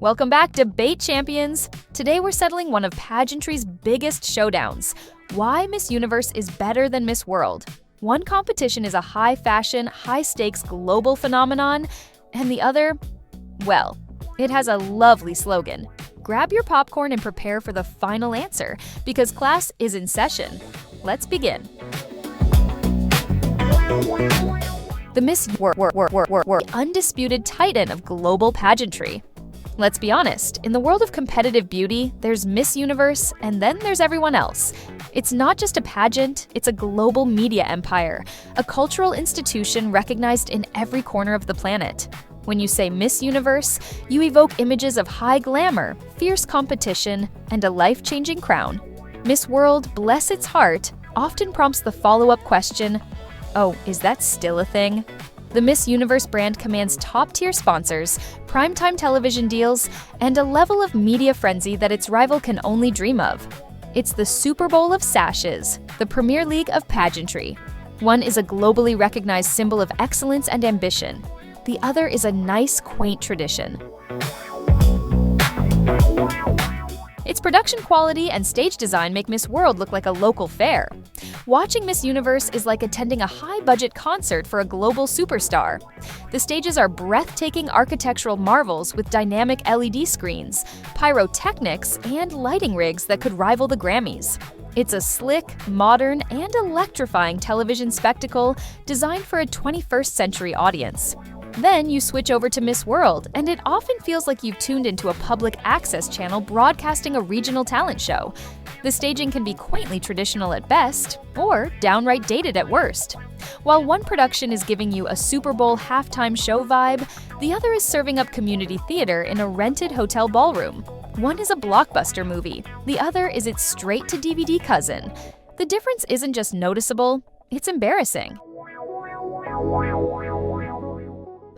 Welcome back, debate champions! Today we're settling one of pageantry's biggest showdowns: why Miss Universe is better than Miss World. One competition is a high-fashion, high-stakes global phenomenon, and the other, well, it has a lovely slogan. Grab your popcorn and prepare for the final answer, because class is in session. Let's begin. The Miss undisputed titan of global pageantry. Let's be honest, in the world of competitive beauty, there's Miss Universe and then there's everyone else. It's not just a pageant, it's a global media empire, a cultural institution recognized in every corner of the planet. When you say Miss Universe, you evoke images of high glamour, fierce competition, and a life-changing crown. Miss World, bless its heart, often prompts the follow-up question, oh, is that still a thing? The Miss Universe brand commands top-tier sponsors, primetime television deals, and a level of media frenzy that its rival can only dream of. It's the Super Bowl of sashes, the Premier League of pageantry. One is a globally recognized symbol of excellence and ambition. The other is a nice, quaint tradition. Its production quality and stage design make Miss World look like a local fair. Watching Miss Universe is like attending a high-budget concert for a global superstar. The stages are breathtaking architectural marvels with dynamic LED screens, pyrotechnics, and lighting rigs that could rival the Grammys. It's a slick, modern, and electrifying television spectacle designed for a 21st century audience. Then you switch over to Miss World, and it often feels like you've tuned into a public access channel broadcasting a regional talent show. The staging can be quaintly traditional at best, or downright dated at worst. While one production is giving you a Super Bowl halftime show vibe, the other is serving up community theater in a rented hotel ballroom. One is a blockbuster movie, the other is its straight-to-DVD cousin. The difference isn't just noticeable, it's embarrassing.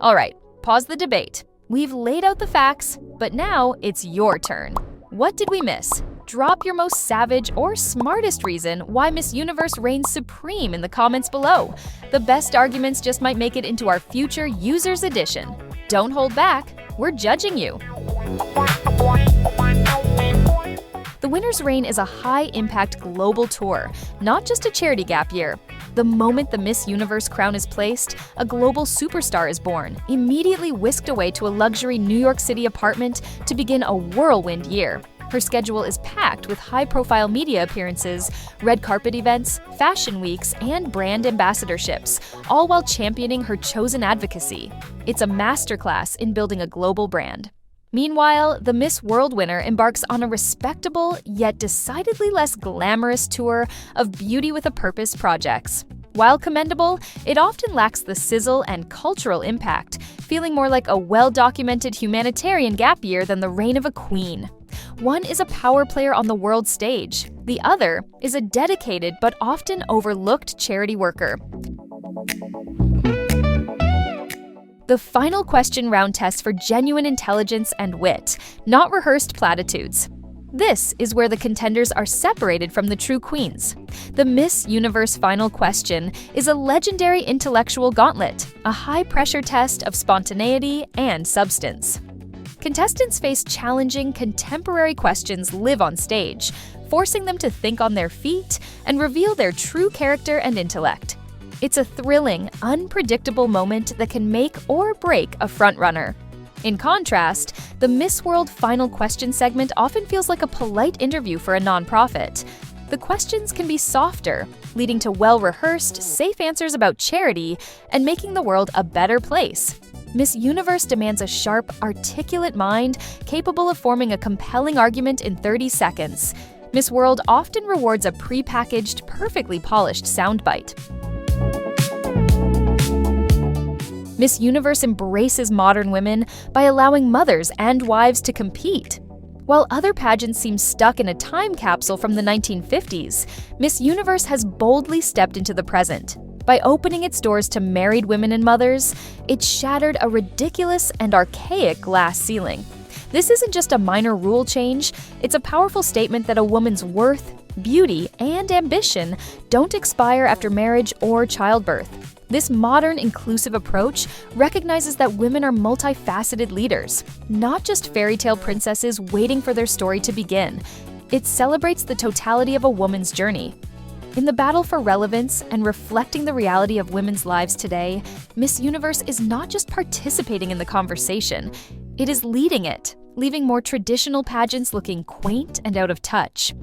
All right, pause the debate. We've laid out the facts, but now it's your turn. What did we miss? Drop your most savage or smartest reason why Miss Universe reigns supreme in the comments below. The best arguments just might make it into our future Users Edition. Don't hold back, we're judging you. The winner's reign is a high-impact global tour, not just a charity gap year. The moment the Miss Universe crown is placed, a global superstar is born, immediately whisked away to a luxury New York City apartment to begin a whirlwind year. Her schedule is packed with high-profile media appearances, red carpet events, fashion weeks, and brand ambassadorships, all while championing her chosen advocacy. It's a masterclass in building a global brand. Meanwhile, the Miss World winner embarks on a respectable, yet decidedly less glamorous tour of beauty with a purpose projects. While commendable, it often lacks the sizzle and cultural impact, feeling more like a well-documented humanitarian gap year than the reign of a queen. One is a power player on the world stage. The other is a dedicated but often overlooked charity worker. The final question round tests for genuine intelligence and wit, not rehearsed platitudes. This is where the contenders are separated from the true queens. The Miss Universe final question is a legendary intellectual gauntlet, a high-pressure test of spontaneity and substance. Contestants face challenging, contemporary questions live on stage, forcing them to think on their feet and reveal their true character and intellect. It's a thrilling, unpredictable moment that can make or break a frontrunner. In contrast, the Miss World final question segment often feels like a polite interview for a nonprofit. The questions can be softer, leading to well-rehearsed, safe answers about charity and making the world a better place. Miss Universe demands a sharp, articulate mind capable of forming a compelling argument in 30 seconds. Miss World often rewards a pre-packaged, perfectly polished soundbite. Miss Universe embraces modern women by allowing mothers and wives to compete. While other pageants seem stuck in a time capsule from the 1950s, Miss Universe has boldly stepped into the present. By opening its doors to married women and mothers, it shattered a ridiculous and archaic glass ceiling. This isn't just a minor rule change, it's a powerful statement that a woman's worth, beauty, and ambition don't expire after marriage or childbirth. This modern, inclusive approach recognizes that women are multifaceted leaders, not just fairy tale princesses waiting for their story to begin. It celebrates the totality of a woman's journey. In the battle for relevance and reflecting the reality of women's lives today, Miss Universe is not just participating in the conversation, it is leading it, leaving more traditional pageants looking quaint and out of touch.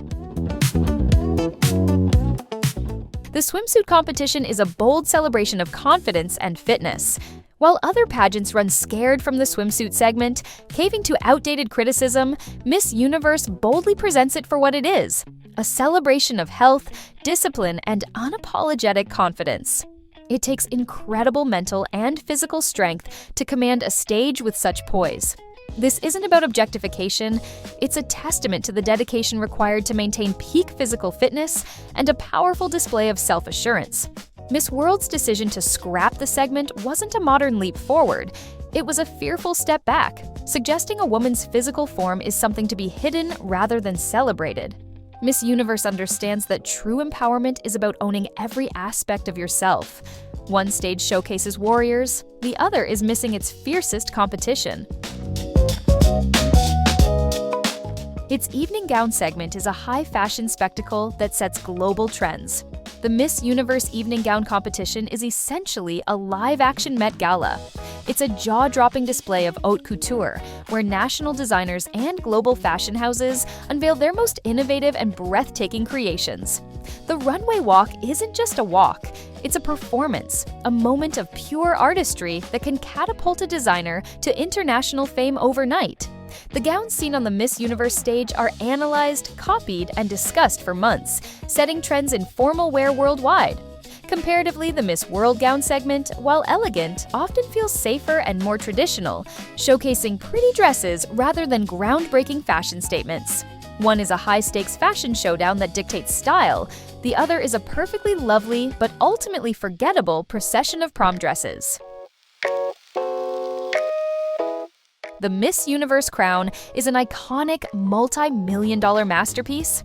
The swimsuit competition is a bold celebration of confidence and fitness. While other pageants run scared from the swimsuit segment, caving to outdated criticism, Miss Universe boldly presents it for what it is: a celebration of health, discipline, and unapologetic confidence. It takes incredible mental and physical strength to command a stage with such poise. This isn't about objectification, it's a testament to the dedication required to maintain peak physical fitness and a powerful display of self-assurance. Miss World's decision to scrap the segment wasn't a modern leap forward, it was a fearful step back, suggesting a woman's physical form is something to be hidden rather than celebrated. Miss Universe understands that true empowerment is about owning every aspect of yourself. One stage showcases warriors, the other is missing its fiercest competition. Its evening gown segment is a high-fashion spectacle that sets global trends. The Miss Universe evening gown competition is essentially a live-action Met Gala. It's a jaw-dropping display of haute couture, where national designers and global fashion houses unveil their most innovative and breathtaking creations. The runway walk isn't just a walk, it's a performance, a moment of pure artistry that can catapult a designer to international fame overnight. The gowns seen on the Miss Universe stage are analyzed, copied, and discussed for months, setting trends in formal wear worldwide. Comparatively, the Miss World gown segment, while elegant, often feels safer and more traditional, showcasing pretty dresses rather than groundbreaking fashion statements. One is a high-stakes fashion showdown that dictates style, the other is a perfectly lovely but ultimately forgettable procession of prom dresses. The Miss Universe crown is an iconic, multi-million-dollar masterpiece.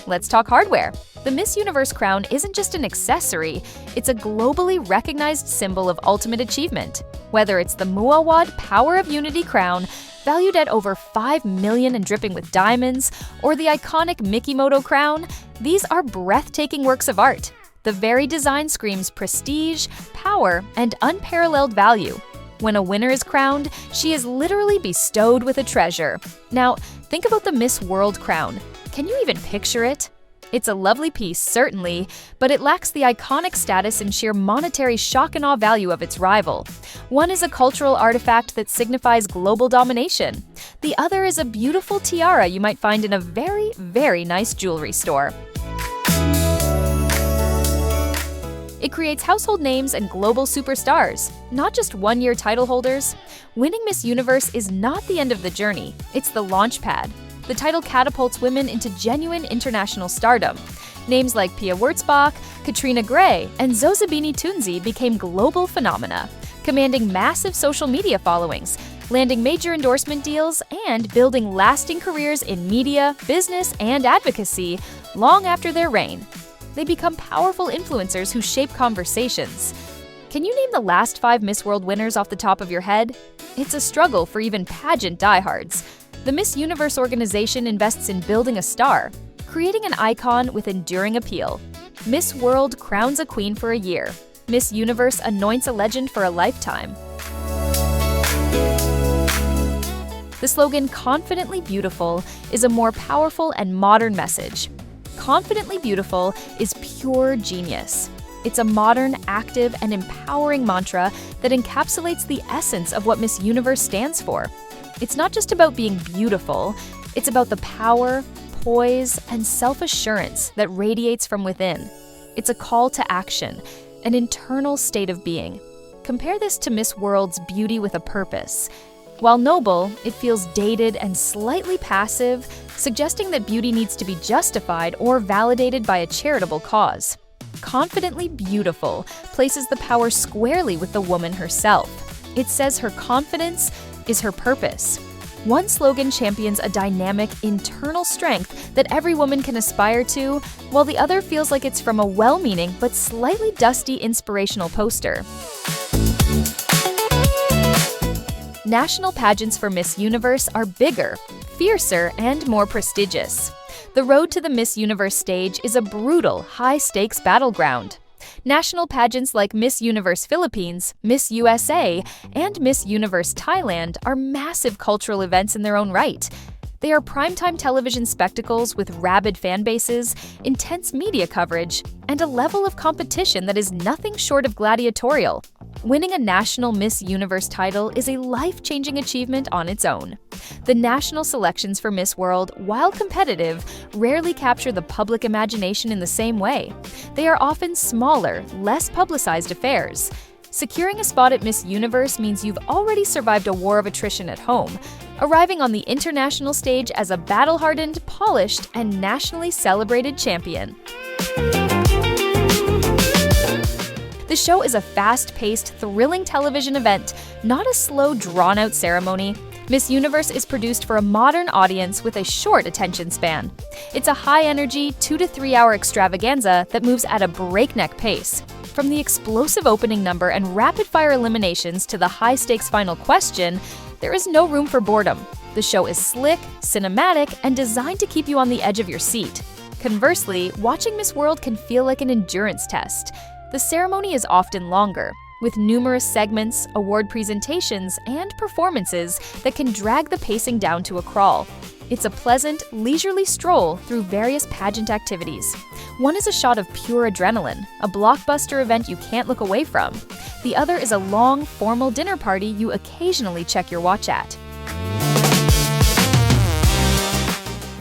Let's talk hardware. The Miss Universe crown isn't just an accessory, it's a globally recognized symbol of ultimate achievement. Whether it's the Muawad Power of Unity crown, valued at over $5 million and dripping with diamonds, or the iconic Mikimoto crown, these are breathtaking works of art. The very design screams prestige, power, and unparalleled value. When a winner is crowned, she is literally bestowed with a treasure. Now, think about the Miss World crown. Can you even picture it? It's a lovely piece, certainly, but it lacks the iconic status and sheer monetary shock and awe value of its rival. One is a cultural artifact that signifies global domination. The other is a beautiful tiara you might find in a very, very nice jewelry store. It creates household names and global superstars, not just one-year title holders. Winning Miss Universe is not the end of the journey, it's the launch pad. The title catapults women into genuine international stardom. Names like Pia Wurtzbach, Katrina Gray, and Zozibini Tunzi became global phenomena, commanding massive social media followings, landing major endorsement deals, and building lasting careers in media, business, and advocacy long after their reign. They become powerful influencers who shape conversations. Can you name the last 5 Miss World winners off the top of your head? It's a struggle for even pageant diehards. The Miss Universe organization invests in building a star, creating an icon with enduring appeal. Miss World crowns a queen for a year. Miss Universe anoints a legend for a lifetime. The slogan, "Confidently Beautiful," is a more powerful and modern message. Confidently Beautiful is pure genius. It's a modern, active, and empowering mantra that encapsulates the essence of what Miss Universe stands for. It's not just about being beautiful, it's about the power, poise, and self-assurance that radiates from within. It's a call to action, an internal state of being. Compare this to Miss World's Beauty with a Purpose. While noble, it feels dated and slightly passive, suggesting that beauty needs to be justified or validated by a charitable cause. Confidently Beautiful places the power squarely with the woman herself. It says her confidence is her purpose. One slogan champions a dynamic, internal strength that every woman can aspire to, while the other feels like it's from a well-meaning but slightly dusty inspirational poster. National pageants for Miss Universe are bigger, fiercer, and more prestigious. The road to the Miss Universe stage is a brutal, high-stakes battleground. National pageants like Miss Universe Philippines, Miss USA, and Miss Universe Thailand are massive cultural events in their own right. They are primetime television spectacles with rabid fan bases, intense media coverage, and a level of competition that is nothing short of gladiatorial. Winning a national Miss Universe title is a life-changing achievement on its own. The national selections for Miss World, while competitive, rarely capture the public imagination in the same way. They are often smaller, less publicized affairs. Securing a spot at Miss Universe means you've already survived a war of attrition at home, arriving on the international stage as a battle-hardened, polished, and nationally celebrated champion. The show is a fast-paced, thrilling television event, not a slow, drawn-out ceremony. Miss Universe is produced for a modern audience with a short attention span. It's a high-energy, 2 to 3 hour extravaganza that moves at a breakneck pace. From the explosive opening number and rapid-fire eliminations to the high-stakes final question, there is no room for boredom. The show is slick, cinematic, and designed to keep you on the edge of your seat. Conversely, watching Miss World can feel like an endurance test. The ceremony is often longer, with numerous segments, award presentations, and performances that can drag the pacing down to a crawl. It's a pleasant, leisurely stroll through various pageant activities. One is a shot of pure adrenaline, a blockbuster event you can't look away from. The other is a long, formal dinner party you occasionally check your watch at.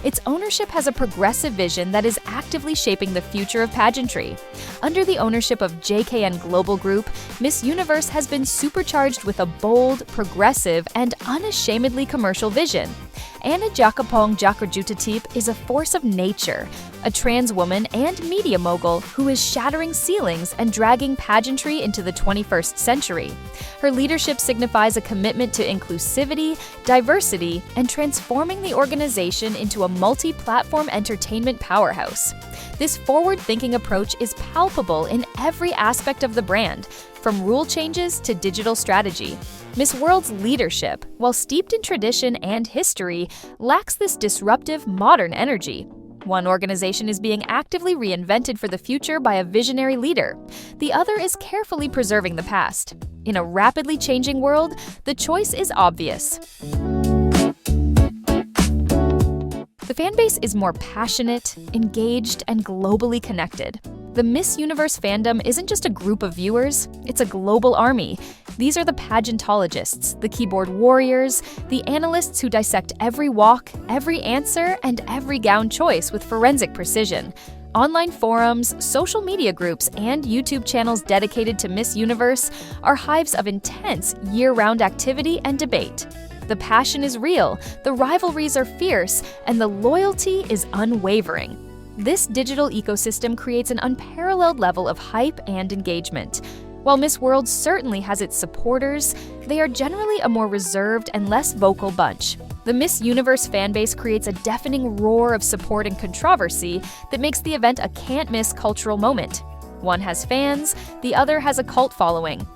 Its ownership has a progressive vision that is actively shaping the future of pageantry. Under the ownership of JKN Global Group, Miss Universe has been supercharged with a bold, progressive, and unashamedly commercial vision. Anna Jakapong Jakarjutatip is a force of nature, a trans woman and media mogul who is shattering ceilings and dragging pageantry into the 21st century. Her leadership signifies a commitment to inclusivity, diversity, and transforming the organization into a multi-platform entertainment powerhouse. This forward-thinking approach is palpable in every aspect of the brand, from rule changes to digital strategy. Miss World's leadership, while steeped in tradition and history, lacks this disruptive, modern energy. One organization is being actively reinvented for the future by a visionary leader. The other is carefully preserving the past. In a rapidly changing world, the choice is obvious. The fanbase is more passionate, engaged, and globally connected. The Miss Universe fandom isn't just a group of viewers, it's a global army. These are the pageantologists, the keyboard warriors, the analysts who dissect every walk, every answer, and every gown choice with forensic precision. Online forums, social media groups, and YouTube channels dedicated to Miss Universe are hives of intense, year-round activity and debate. The passion is real, the rivalries are fierce, and the loyalty is unwavering. This digital ecosystem creates an unparalleled level of hype and engagement. While Miss World certainly has its supporters, they are generally a more reserved and less vocal bunch. The Miss Universe fanbase creates a deafening roar of support and controversy that makes the event a can't-miss cultural moment. One has fans, the other has a cult following.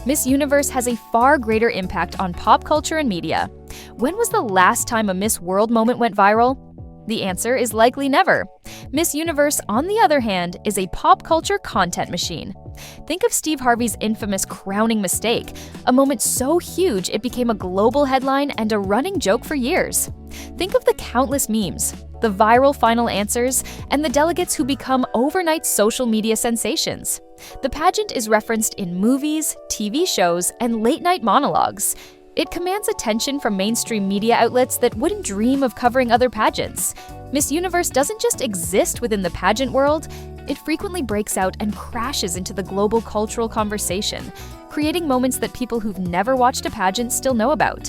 Miss Universe has a far greater impact on pop culture and media. When was the last time a Miss World moment went viral? The answer is likely never. Miss Universe, on the other hand, is a pop culture content machine. Think of Steve Harvey's infamous crowning mistake, a moment so huge it became a global headline and a running joke for years. Think of the countless memes, the viral final answers, and the delegates who become overnight social media sensations. The pageant is referenced in movies, TV shows, and late-night monologues. It commands attention from mainstream media outlets that wouldn't dream of covering other pageants. Miss Universe doesn't just exist within the pageant world, it frequently breaks out and crashes into the global cultural conversation, creating moments that people who've never watched a pageant still know about.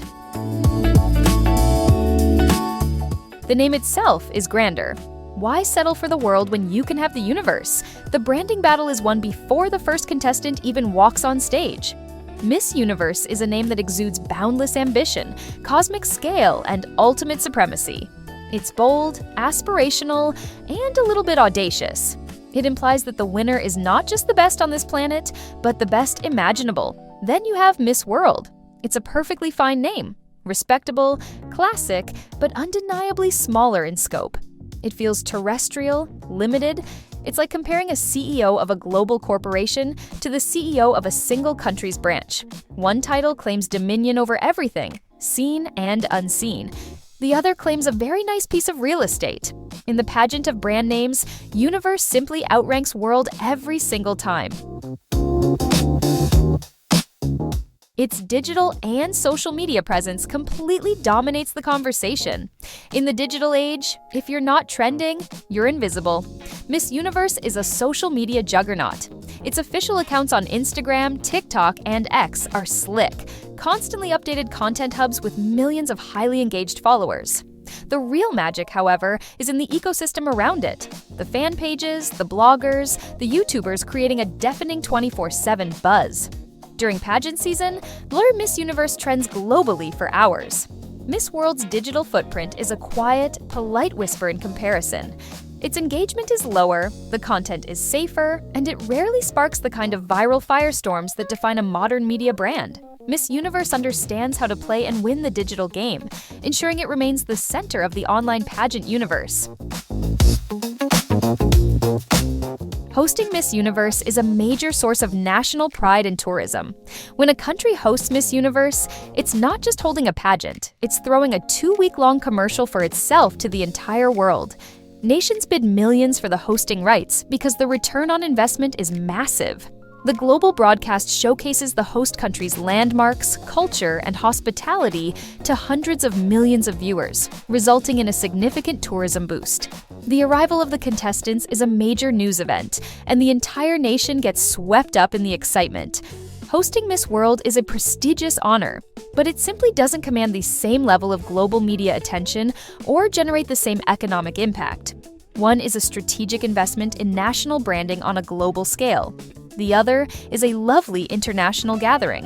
The name itself is grander. Why settle for the world when you can have the universe? The branding battle is won before the first contestant even walks on stage. Miss Universe is a name that exudes boundless ambition, cosmic scale, and ultimate supremacy. It's bold, aspirational, and a little bit audacious. It implies that the winner is not just the best on this planet, but the best imaginable. Then you have Miss World. It's a perfectly fine name. Respectable, classic, but undeniably smaller in scope. It feels terrestrial, limited. It's like comparing a CEO of a global corporation to the CEO of a single country's branch. One title claims dominion over everything, seen and unseen. The other claims a very nice piece of real estate. In the pageant of brand names, Universe simply outranks World every single time. Its digital and social media presence completely dominates the conversation. In the digital age, if you're not trending, you're invisible. Miss Universe is a social media juggernaut. Its official accounts on Instagram, TikTok, and X are slick, constantly updated content hubs with millions of highly engaged followers. The real magic, however, is in the ecosystem around it. The fan pages, the bloggers, the YouTubers creating a deafening 24/7 buzz. During pageant season, Blur Miss Universe trends globally for hours. Miss World's digital footprint is a quiet, polite whisper in comparison. Its engagement is lower, the content is safer, and it rarely sparks the kind of viral firestorms that define a modern media brand. Miss Universe understands how to play and win the digital game, ensuring it remains the center of the online pageant universe. Hosting Miss Universe is a major source of national pride and tourism. When a country hosts Miss Universe, it's not just holding a pageant, it's throwing a 2-week-long commercial for itself to the entire world. Nations bid millions for the hosting rights because the return on investment is massive. The global broadcast showcases the host country's landmarks, culture, and hospitality to hundreds of millions of viewers, resulting in a significant tourism boost. The arrival of the contestants is a major news event, and the entire nation gets swept up in the excitement. Hosting Miss World is a prestigious honor, but it simply doesn't command the same level of global media attention or generate the same economic impact. One is a strategic investment in national branding on a global scale. The other is a lovely international gathering.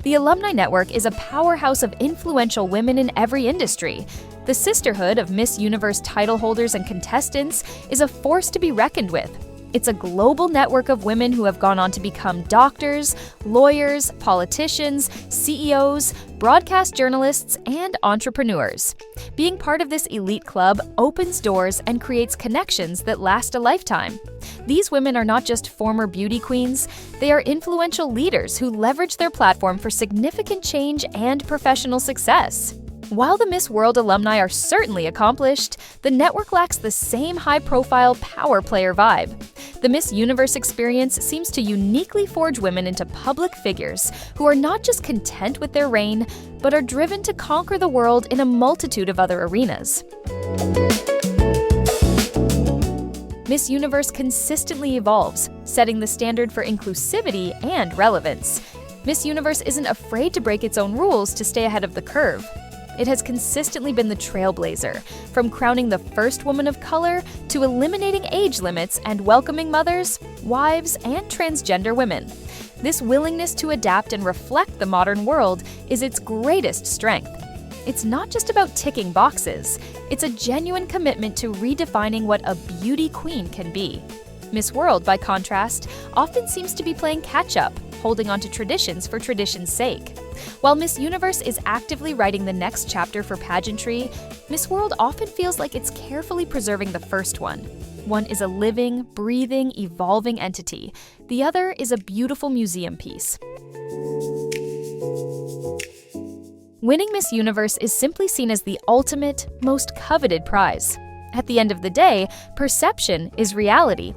The Alumni Network is a powerhouse of influential women in every industry. The sisterhood of Miss Universe title holders and contestants is a force to be reckoned with. It's a global network of women who have gone on to become doctors, lawyers, politicians, CEOs, broadcast journalists, and entrepreneurs. Being part of this elite club opens doors and creates connections that last a lifetime. These women are not just former beauty queens, they are influential leaders who leverage their platform for significant change and professional success. While the Miss World alumni are certainly accomplished, the network lacks the same high-profile power player vibe. The Miss Universe experience seems to uniquely forge women into public figures who are not just content with their reign, but are driven to conquer the world in a multitude of other arenas. Miss Universe consistently evolves, setting the standard for inclusivity and relevance. Miss Universe isn't afraid to break its own rules to stay ahead of the curve. It has consistently been the trailblazer, from crowning the first woman of color to eliminating age limits and welcoming mothers, wives, and transgender women. This willingness to adapt and reflect the modern world is its greatest strength. It's not just about ticking boxes, it's a genuine commitment to redefining what a beauty queen can be. Miss World, by contrast, often seems to be playing catch-up, holding on to traditions for tradition's sake. While Miss Universe is actively writing the next chapter for pageantry, Miss World often feels like it's carefully preserving the first one. One is a living, breathing, evolving entity. The other is a beautiful museum piece. Winning Miss Universe is simply seen as the ultimate, most coveted prize. At the end of the day, perception is reality.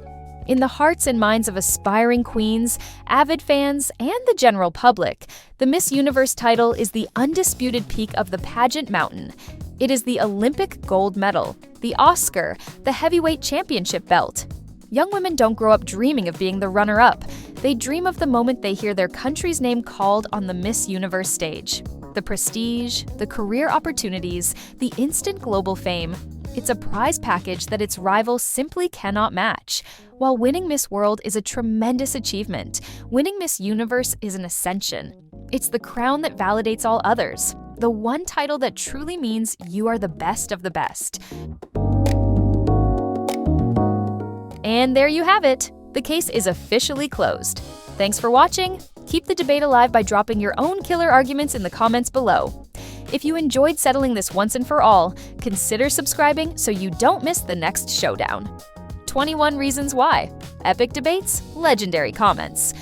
In the hearts and minds of aspiring queens, avid fans, and the general public, the Miss Universe title is the undisputed peak of the pageant mountain. It is the Olympic gold medal, the Oscar, the heavyweight championship belt. Young women don't grow up dreaming of being the runner-up. They dream of the moment they hear their country's name called on the Miss Universe stage. The prestige, the career opportunities, the instant global fame. It's a prize package that its rival simply cannot match. While winning Miss World is a tremendous achievement, winning Miss Universe is an ascension. It's the crown that validates all others, the one title that truly means you are the best of the best. And there you have it. The case is officially closed. Thanks for watching. Keep the debate alive by dropping your own killer arguments in the comments below. If you enjoyed settling this once and for all, consider subscribing so you don't miss the next showdown. 21 Reasons Why. Epic debates, legendary comments.